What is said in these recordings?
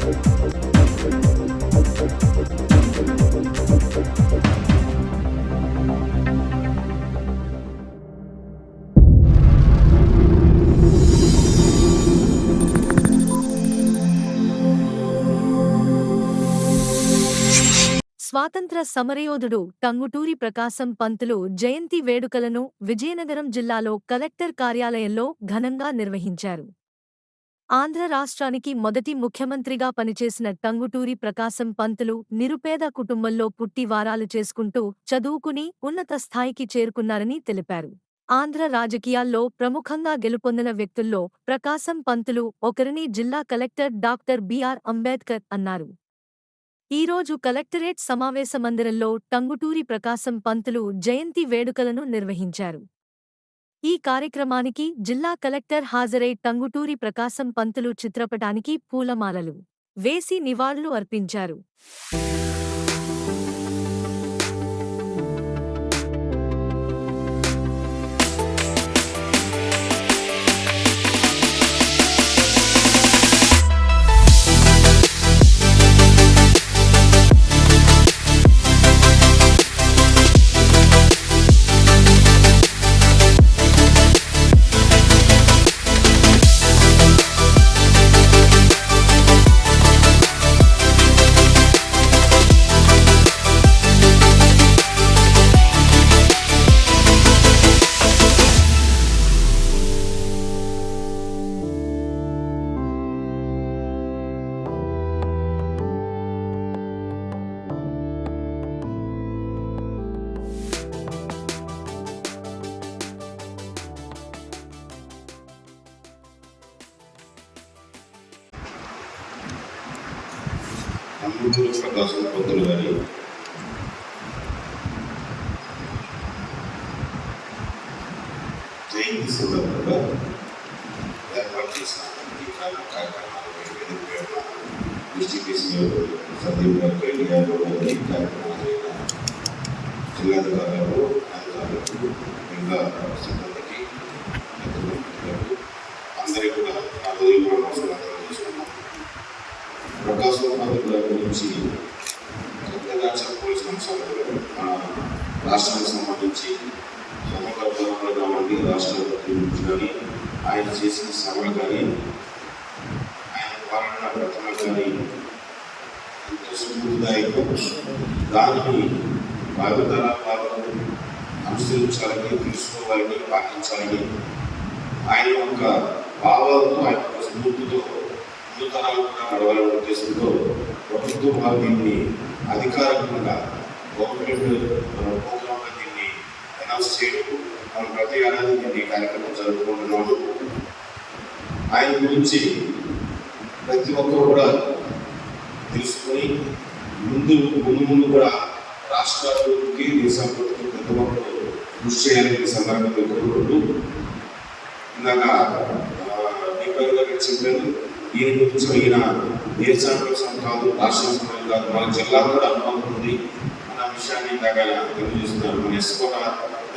స్వాతంత్ర సమరయోధుడు టంగుటూరి ప్రకాశం పంతులు జయంతి వేడుకలను విజయనగరం జిల్లాలో కలెక్టర్ కార్యాలయంలో ఘనంగా నిర్వహించారు. ఆంధ్ర రాష్ట్రానికి మొదటి ముఖ్యమంత్రిగా పనిచేసిన టంగుటూరి ప్రకాశం పంతులు నిరుపేద కుటుంబంలో పుట్టి వారాలు చేసుకుంటూ చదువుకుని ఉన్నత స్థాయికి చేరుకున్నారని తెలిపారు. ఆంధ్ర రాజకీయాల్లో ప్రముఖంగా గెలుపొందిన వ్యక్తుల్లో ప్రకాశం పంతులు ఒకరిని జిల్లా కలెక్టర్ డాక్టర్ బిఆర్ అంబేద్కర్ అన్నారు. ఈరోజు కలెక్టరేట్ సమావేశ మందిరంలో టంగుటూరి ప్రకాశం పంతులు జయంతి వేడుకలను నిర్వహించారు. ఈ కార్యక్రమానికి జిల్లా కలెక్టర్ హాజరై టంగుటూరి ప్రకాశం పంతులు చిత్రపటానికి పూలమాలలు వేసి నివాళులు అర్పించారు. టంగుటూరి ప్రకాశం పంతులు గారి జయంతి సందర్భంగా ఏర్పాటు చేసిన ఈ కార్యక్రమాలు డిస్ట్రిక్ట్ సందీప్ గారికి కార్యక్రమాలు జిల్లాధికారులకు అధికారులకు ఇంకా సిబ్బందికి అందరికీ కూడా నా హృదయపూర్వక నమస్కారాలు చేసుకున్నాం. ప్రకాశం పంతులు గారి గురించి కొత్తగా చెప్పవలసిన అంశాలు మన రాష్ట్రానికి సంబంధించి సమగ్రంలో కావండి, రాష్ట్రపతి గురించి కానీ ఆయన చేసిన సభలు కానీ ఆయన పాలన ప్రతిమ కానీ ఎంతో స్ఫూర్తిదాయకం. దానిని భావితరాల వాళ్ళకు అనుసరించాలని, తెలుసుకోవాలని, పాటించాలని ఆయన యొక్క భావాలతో, ఆయన యొక్క స్ఫూర్తితో నూతనాలు కూడా నడవాలనే ఉద్దేశంతో ప్రభుత్వం వారు దీన్ని అధికారికంగా గవర్నమెంట్ ప్రోగ్రామ్గా దీన్ని అనౌన్స్ చేయడం, మనం ప్రతి ఏడాది దీన్ని కార్యక్రమం జరుపుకుంటున్నాము. ఆయన గురించి ప్రతి ఒక్కరు కూడా తెలుసుకొని ముందు కూడా రాష్ట్రాలకి, దేశాభివృద్ధికి ప్రతి ఒక్కరు కృషి చేయాలని సందర్భంగా కోరుకుంటూ ఇందాక చెప్పారు. దీని గురించి ఈయన దేశాభివృద్ధి కాదు, రాష్ట్ర సమయం కాదు, మన జిల్లా కూడా అనుభవం ఉంది అన్న విషయాన్ని ఇందాక తెలియజేస్తున్నారు. మన ఎస్కోట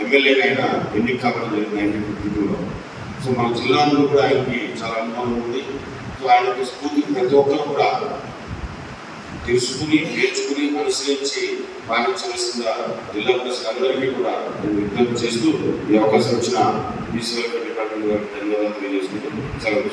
ఎమ్మెల్యేగా ఆయన ఎన్నిక కావడం జరిగింది 1952లో. సో మన జిల్లాలో కూడా ఆయనకి చాలా అనుభవం ఉంది. సో ఆయనకు స్ఫూర్తి ప్రతి ఒక్కరు కూడా తెలుసుకుని, నేర్చుకుని, అనుసరించి పాటించవలసిందిగా జిల్లా ప్రజలందరికీ కూడా నేను విజ్ఞప్తి చేస్తూ ఈ అవకాశం వచ్చిన బీసీ వెల్ఫేర్ డిపార్ట్మెంట్ గారికి ధన్యవాదాలు తెలియజేసుకుంటూ సెలవు.